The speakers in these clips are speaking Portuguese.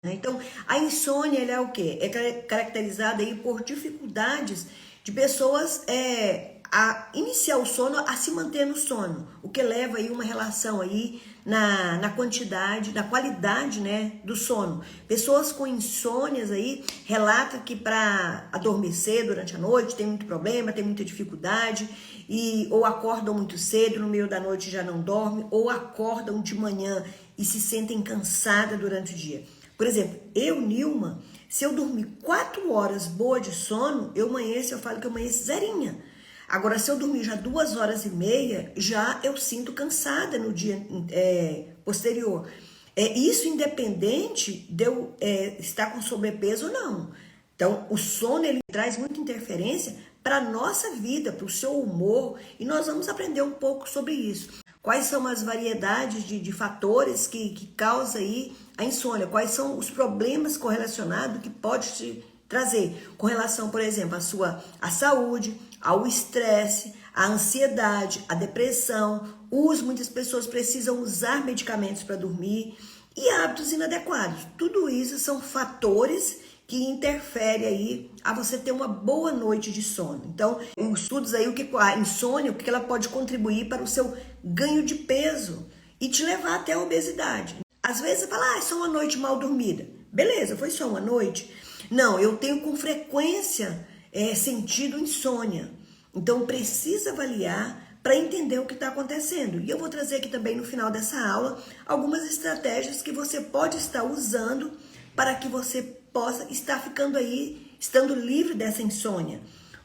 né? Então, a insônia ela é o quê? É caracterizada aí por dificuldades de pessoas a iniciar o sono, a se manter no sono, o que leva aí uma relação aí na quantidade, na qualidade, né, do sono. Pessoas com insônias aí relatam que para adormecer durante a noite tem muito problema, tem muita dificuldade, ou acordam muito cedo, no meio da noite já não dormem, ou acordam de manhã e se sentem cansadas durante o dia. Por exemplo, eu, Nilma, se eu dormir 4 horas boa de sono, eu falo que eu amanheço zerinha. Agora, se eu dormir já 2 horas e meia, já eu sinto cansada no dia posterior. Isso independente de eu estar com sobrepeso ou não. Então, o sono ele traz muita interferência para a nossa vida, para o seu humor, e nós vamos aprender um pouco sobre isso. Quais são as variedades de fatores que causam aí a insônia? Quais são os problemas correlacionados que pode te trazer com relação, por exemplo, à saúde, ao estresse, à ansiedade, à depressão. Muitas pessoas precisam usar medicamentos para dormir e hábitos inadequados. Tudo isso são fatores que interferem aí a você ter uma boa noite de sono. Então, estudos aí a insônia, o que ela pode contribuir para o seu ganho de peso e te levar até a obesidade. Às vezes você fala, é só uma noite mal dormida. Beleza, foi só uma noite? Não, eu tenho com frequência sentido insônia. Então, precisa avaliar para entender o que está acontecendo. E eu vou trazer aqui também no final dessa aula algumas estratégias que você pode estar usando para que você possa estar ficando aí, estando livre dessa insônia.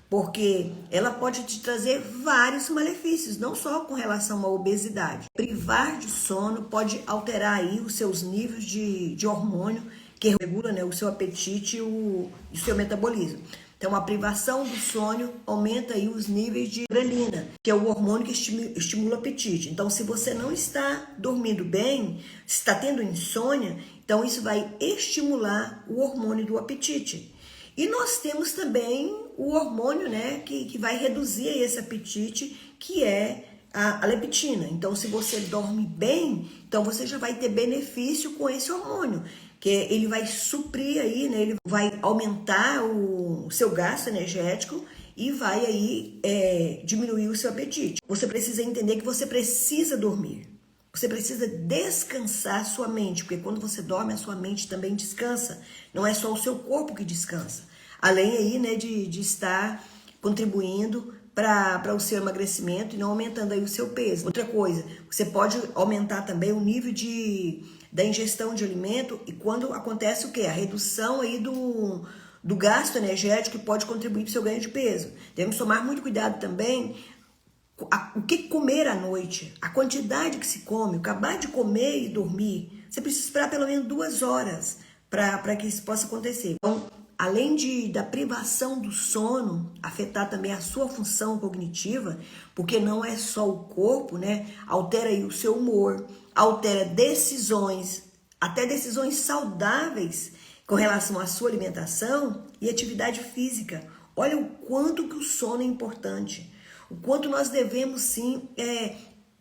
Porque ela pode te trazer vários malefícios, não só com relação à obesidade. Privar de sono pode alterar aí os seus níveis de hormônio, que regula, né, o seu apetite e o seu metabolismo. Então, a privação do sono aumenta aí os níveis de grelina, que é o hormônio que estimula o apetite. Então, se você não está dormindo bem, se está tendo insônia, então isso vai estimular o hormônio do apetite. E nós temos também o hormônio, né, que vai reduzir esse apetite, que é a leptina. Então, se você dorme bem, então você já vai ter benefício com esse hormônio, que ele vai suprir aí, né? Ele vai aumentar o seu gasto energético e vai aí diminuir o seu apetite. Você precisa entender que você precisa dormir. Você precisa descansar sua mente, porque quando você dorme, a sua mente também descansa. Não é só o seu corpo que descansa. Além aí, né, de estar contribuindo para o seu emagrecimento e não aumentando aí o seu peso. Outra coisa, você pode aumentar também o nível da ingestão de alimento, e quando acontece o quê? A redução aí do gasto energético, que pode contribuir para o seu ganho de peso. Devemos tomar muito cuidado também o que comer à noite, a quantidade que se come, acabar de comer e dormir. Você precisa esperar pelo menos 2 horas para que isso possa acontecer. Então, além da privação do sono afetar também a sua função cognitiva, porque não é só o corpo, né? Altera aí o seu humor, altera decisões, até decisões saudáveis com relação à sua alimentação e atividade física. Olha o quanto que o sono é importante, o quanto nós devemos sim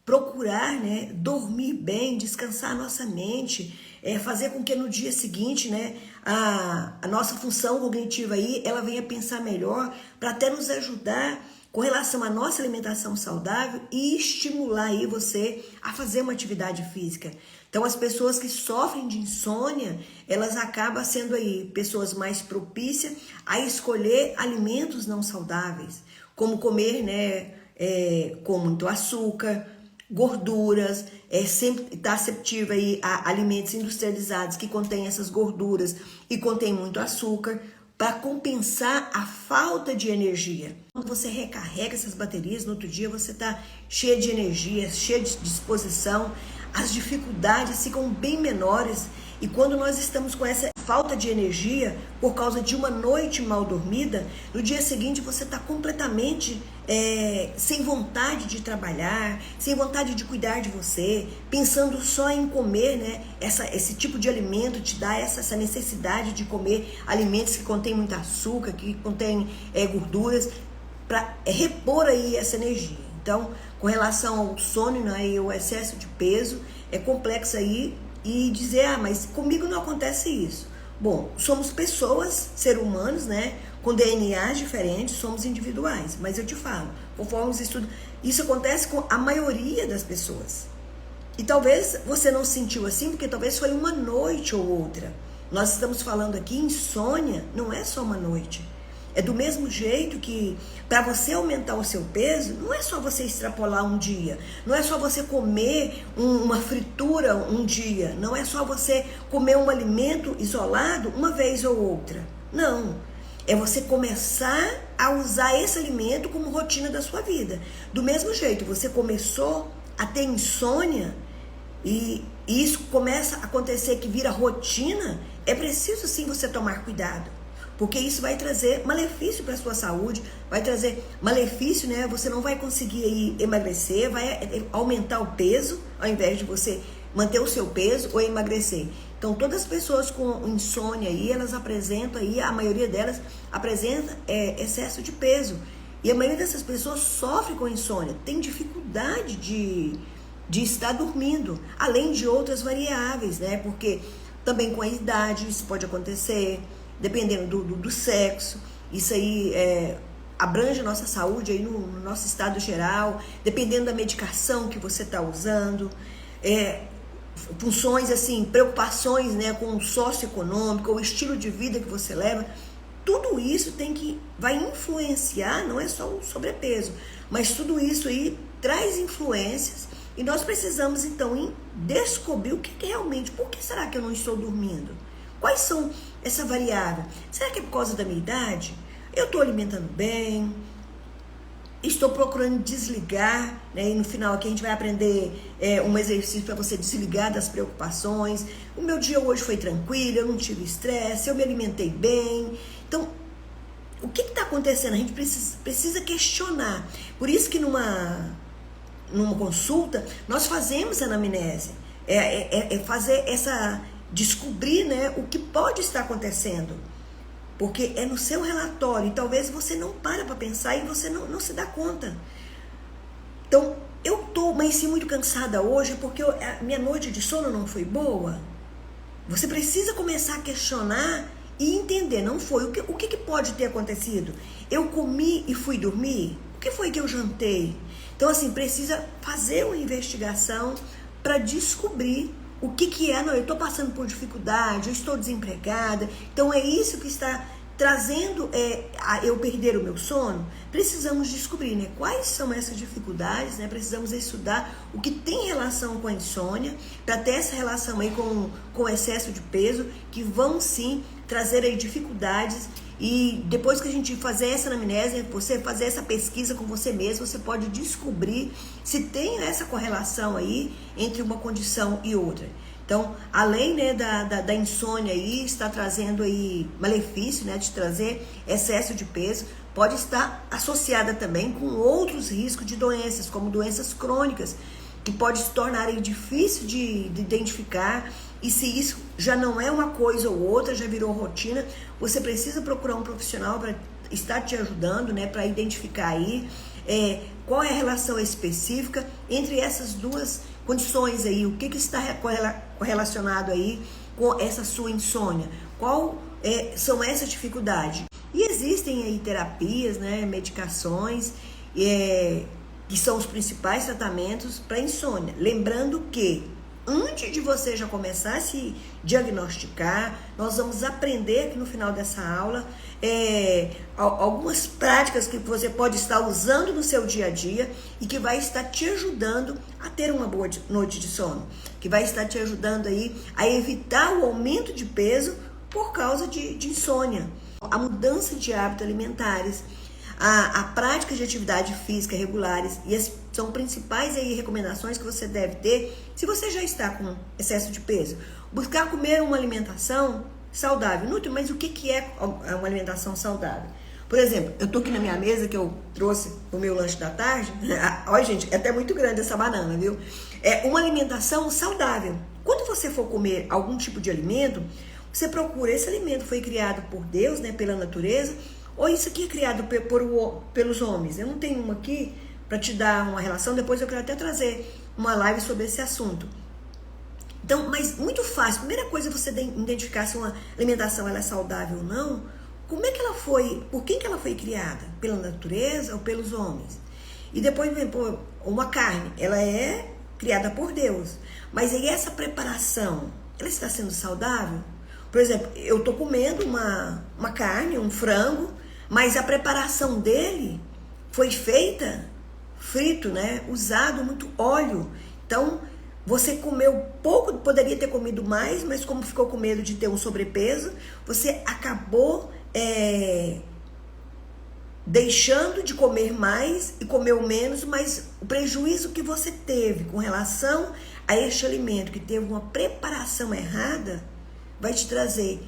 procurar, né, dormir bem, descansar a nossa mente, fazer com que no dia seguinte, né, a nossa função cognitiva aí, ela venha pensar melhor, para até nos ajudar com relação à nossa alimentação saudável e estimular aí você a fazer uma atividade física. Então, as pessoas que sofrem de insônia, elas acabam sendo aí pessoas mais propícias a escolher alimentos não saudáveis, como comer, né, com muito açúcar, gorduras, sempre está receptiva aí a alimentos industrializados que contêm essas gorduras e contém muito açúcar, para compensar a falta de energia. Quando você recarrega essas baterias, no outro dia você está cheia de energia, cheia de disposição, as dificuldades ficam bem menores. E quando nós estamos com essa falta de energia por causa de uma noite mal dormida, no dia seguinte você está completamente sem vontade de trabalhar, sem vontade de cuidar de você, pensando só em comer, né? Esse tipo de alimento te dá essa necessidade de comer alimentos que contêm muito açúcar, que contêm gorduras, para repor aí essa energia. Então, com relação ao sono, né, e o excesso de peso, é complexo aí e dizer, mas comigo não acontece isso. Bom, somos pessoas, seres humanos, né, com DNAs diferentes, somos individuais, mas eu te falo, conforme os estudos, isso acontece com a maioria das pessoas. E talvez você não sentiu assim, porque talvez foi uma noite ou outra. Nós estamos falando aqui, insônia não é só uma noite. É do mesmo jeito que para você aumentar o seu peso, não é só você extrapolar um dia, não é só você comer uma fritura um dia, não é só você comer um alimento isolado uma vez ou outra. Não, é você começar a usar esse alimento como rotina da sua vida. Do mesmo jeito, você começou a ter insônia e isso começa a acontecer que vira rotina, é preciso sim você tomar cuidado. Porque isso vai trazer malefício para a sua saúde, vai trazer malefício, né? Você não vai conseguir aí emagrecer, vai aumentar o peso, ao invés de você manter o seu peso ou emagrecer. Então, todas as pessoas com insônia aí, elas apresentam aí, a maioria delas apresenta excesso de peso. E a maioria dessas pessoas sofre com insônia, tem dificuldade de estar dormindo, além de outras variáveis, né? Porque também com a idade isso pode acontecer, dependendo do sexo, isso aí abrange a nossa saúde aí no nosso estado geral, dependendo da medicação que você está usando, funções assim, preocupações, né, com o socioeconômico, o estilo de vida que você leva, tudo isso vai influenciar, não é só o sobrepeso, mas tudo isso aí traz influências e nós precisamos então descobrir o que realmente, por que será que eu não estou dormindo? Quais são essa variável? Será que é por causa da minha idade? Eu estou alimentando bem? Estou procurando desligar, né? E no final aqui a gente vai aprender um exercício para você desligar das preocupações. O meu dia hoje foi tranquilo, eu não tive estresse, eu me alimentei bem. Então, o que está acontecendo? A gente precisa questionar. Por isso que numa consulta, nós fazemos a anamnese. Fazer descobrir, né, o que pode estar acontecendo, porque é no seu relatório e talvez você não para pensar e você não se dá conta. Então, eu amanheci muito cansada hoje porque a minha noite de sono não foi boa. Você precisa começar a questionar e entender, não foi, o que pode ter acontecido? Eu comi e fui dormir? O que foi que eu jantei? Então, assim, precisa fazer uma investigação para descobrir o que é, não, eu estou passando por dificuldade, eu estou desempregada, então é isso que está trazendo eu perder o meu sono. Precisamos descobrir, né, quais são essas dificuldades, né, precisamos estudar o que tem relação com a insônia, para ter essa relação aí com o excesso de peso, que vão sim trazer aí dificuldades. E depois que a gente fazer essa anamnese, você fazer essa pesquisa com você mesmo, você pode descobrir se tem essa correlação aí entre uma condição e outra. Então, além, né, da insônia aí, está trazendo aí malefício, né, de trazer excesso de peso, pode estar associada também com outros riscos de doenças, como doenças crônicas, que pode se tornar aí difícil de identificar. E se isso já não é uma coisa ou outra, já virou rotina, você precisa procurar um profissional para estar te ajudando, né, para identificar aí qual é a relação específica entre essas duas condições aí, o que está correlacionado aí com essa sua insônia, qual são essas dificuldades. E existem aí terapias, né, medicações, que são os principais tratamentos para insônia. Lembrando que antes de você já começar a se diagnosticar, nós vamos aprender aqui no final dessa aula algumas práticas que você pode estar usando no seu dia a dia e que vai estar te ajudando a ter uma boa noite de sono, que vai estar te ajudando aí a evitar o aumento de peso por causa de insônia, a mudança de hábitos alimentares, a prática de atividade física regulares, e são principais aí recomendações que você deve ter se você já está com excesso de peso. Buscar comer uma alimentação saudável. Nutri, mas o que é uma alimentação saudável? Por exemplo, eu tô aqui na minha mesa que eu trouxe o meu lanche da tarde. Olha, gente, é até muito grande essa banana, viu? É uma alimentação saudável. Quando você for comer algum tipo de alimento, você procura, esse alimento foi criado por Deus, né, pela natureza, ou isso aqui é criado pelos homens. Eu não tenho uma aqui para te dar uma relação, depois eu quero até trazer uma live sobre esse assunto. Então, mas muito fácil. Primeira coisa é você identificar se uma alimentação ela é saudável ou não. Como é que ela foi, por quem que ela foi criada? Pela natureza ou pelos homens? E depois vem uma carne, ela é criada por Deus. Mas aí essa preparação, ela está sendo saudável? Por exemplo, eu estou comendo uma carne, um frango, mas a preparação dele foi feita frito, né? Usado muito óleo. Então, você comeu pouco, poderia ter comido mais, mas como ficou com medo de ter um sobrepeso, você acabou deixando de comer mais e comeu menos, mas o prejuízo que você teve com relação a este alimento, que teve uma preparação errada, vai te trazer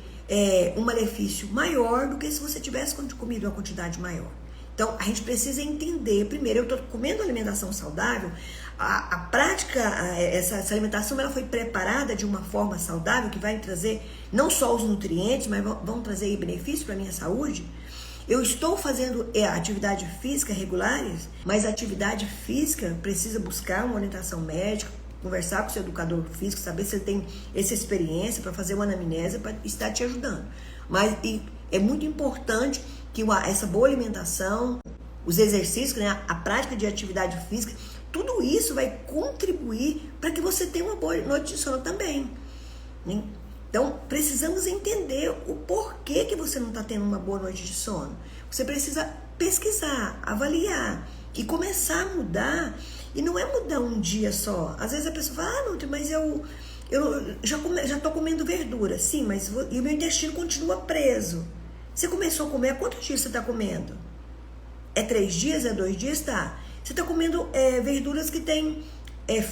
um malefício maior do que se você tivesse comido uma quantidade maior. Então, a gente precisa entender, primeiro, eu estou comendo alimentação saudável, a prática, essa alimentação, ela foi preparada de uma forma saudável, que vai trazer não só os nutrientes, mas vão trazer aí benefícios para a minha saúde. Eu estou fazendo atividade física regulares, mas a atividade física precisa buscar uma orientação médica, conversar com o seu educador físico, saber se ele tem essa experiência para fazer uma anamnese para estar te ajudando. Mas é muito importante que essa boa alimentação, os exercícios, né, a prática de atividade física, tudo isso vai contribuir para que você tenha uma boa noite de sono também, né? Então, precisamos entender o porquê que você não está tendo uma boa noite de sono. Você precisa pesquisar, avaliar e começar a mudar. E não é mudar um dia só. Às vezes a pessoa fala, Nutri, mas eu já estou comendo verdura. Sim, mas e o meu intestino continua preso. Você começou a comer, há quantos dias você está comendo? É 3 dias? É 2 dias? Tá. Você está comendo verduras que têm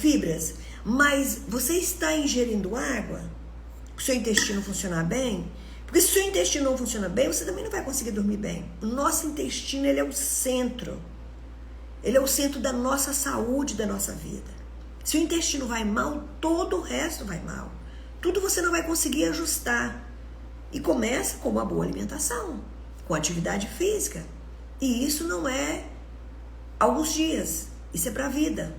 fibras, mas você está ingerindo água? O seu intestino funcionar bem? Porque se o seu intestino não funciona bem, você também não vai conseguir dormir bem. O nosso intestino, ele é o centro. Ele é o centro da nossa saúde, da nossa vida. Se o intestino vai mal, todo o resto vai mal. Tudo você não vai conseguir ajustar. E começa com uma boa alimentação, com atividade física. E isso não é alguns dias, isso é para a vida.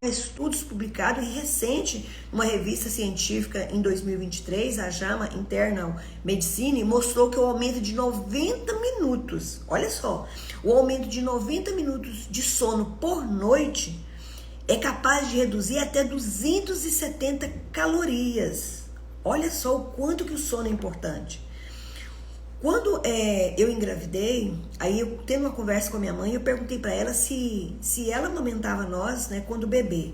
Estudos publicados e recente, uma revista científica em 2023, a JAMA Internal Medicine, mostrou que o aumento de 90 minutos, olha só, o aumento de 90 minutos de sono por noite é capaz de reduzir até 270 calorias. Olha só o quanto que o sono é importante. Quando eu engravidei, aí eu tendo uma conversa com a minha mãe, eu perguntei para ela se ela amamentava nós, né, quando bebê.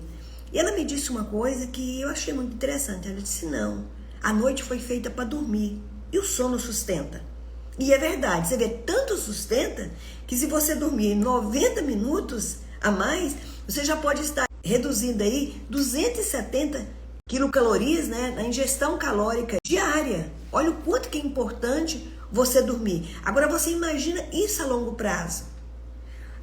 E ela me disse uma coisa que eu achei muito interessante. Ela disse, não, a noite foi feita para dormir e o sono sustenta. E é verdade, você vê, tanto sustenta que se você dormir 90 minutos a mais, você já pode estar reduzindo aí 270 quilocalorias, né, na ingestão calórica diária. Olha o quanto que é importante você dormir. Agora você imagina isso a longo prazo.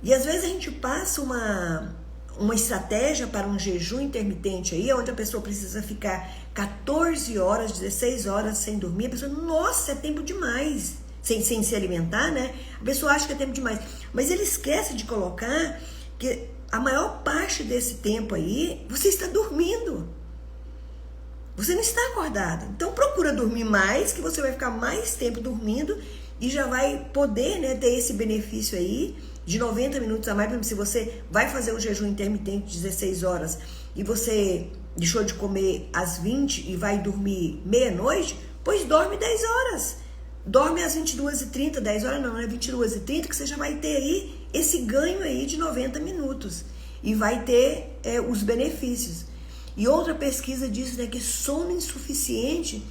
E às vezes a gente passa uma estratégia para um jejum intermitente aí, onde a pessoa precisa ficar 14 horas, 16 horas sem dormir. A pessoa, nossa, é tempo demais. Sem se alimentar, né? A pessoa acha que é tempo demais. Mas ele esquece de colocar que a maior parte desse tempo aí, você está dormindo. Você não está acordado. Então procura dormir mais, que você vai ficar mais tempo dormindo e já vai poder, né, ter esse benefício aí de 90 minutos a mais. Por exemplo, se você vai fazer um jejum intermitente de 16 horas e você deixou de comer às 20 e vai dormir meia-noite, pois dorme 10 horas. Dorme às 22h30, 10 horas não, é 22h30, que você já vai ter aí esse ganho aí de 90 minutos e vai ter os benefícios. E outra pesquisa diz, né, que sono insuficiente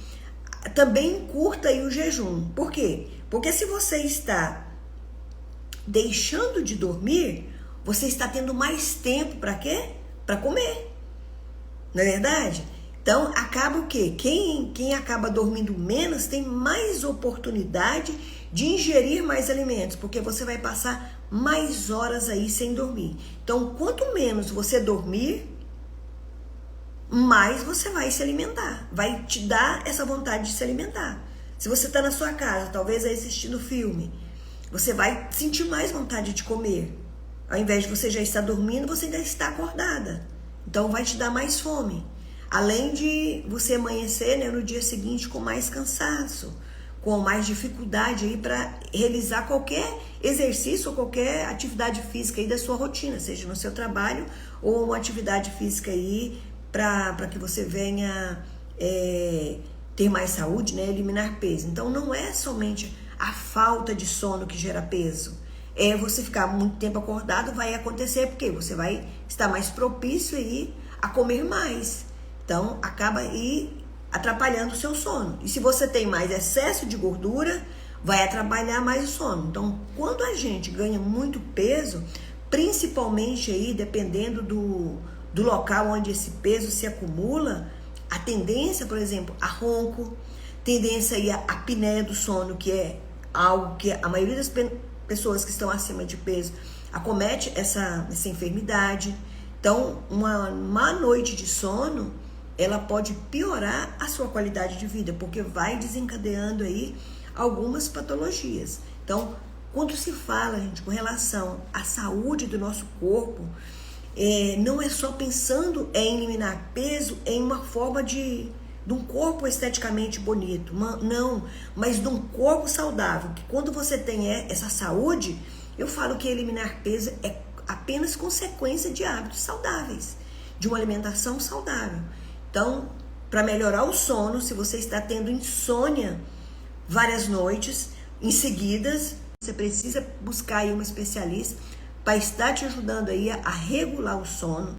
também encurta aí o jejum. Por quê? Porque se você está deixando de dormir, você está tendo mais tempo para quê? Para comer. Não é verdade? Então, acaba o quê? Quem acaba dormindo menos tem mais oportunidade de ingerir mais alimentos, porque você vai passar mais horas aí sem dormir. Então, quanto menos você dormir, mais você vai se alimentar, vai te dar essa vontade de se alimentar. Se você está na sua casa, talvez aí assistindo filme, você vai sentir mais vontade de comer. Ao invés de você já estar dormindo, você ainda está acordada. Então vai te dar mais fome. Além de você amanhecer, né, no dia seguinte com mais cansaço, com mais dificuldade aí para realizar qualquer exercício ou qualquer atividade física aí da sua rotina, seja no seu trabalho ou uma atividade física aí para que você venha ter mais saúde, né, eliminar peso. Então não é somente a falta de sono que gera peso. É você ficar muito tempo acordado, vai acontecer porque você vai estar mais propício aí a comer mais. Então acaba aí atrapalhando o seu sono. E se você tem mais excesso de gordura, vai atrapalhar mais o sono. Então, quando a gente ganha muito peso, principalmente aí dependendo do local onde esse peso se acumula, a tendência, por exemplo, a ronco, tendência aí a apneia do sono, que é algo que a maioria das pessoas que estão acima de peso acomete essa enfermidade. Então, uma má noite de sono, ela pode piorar a sua qualidade de vida, porque vai desencadeando aí algumas patologias. Então, quando se fala, gente, com relação à saúde do nosso corpo, não é só pensando em eliminar peso em uma forma de um corpo esteticamente bonito, não, mas de um corpo saudável, que quando você tem essa saúde, eu falo que eliminar peso é apenas consequência de hábitos saudáveis, de uma alimentação saudável. Então, para melhorar o sono, se você está tendo insônia várias noites em seguidas, você precisa buscar aí uma especialista para estar te ajudando aí a regular o sono.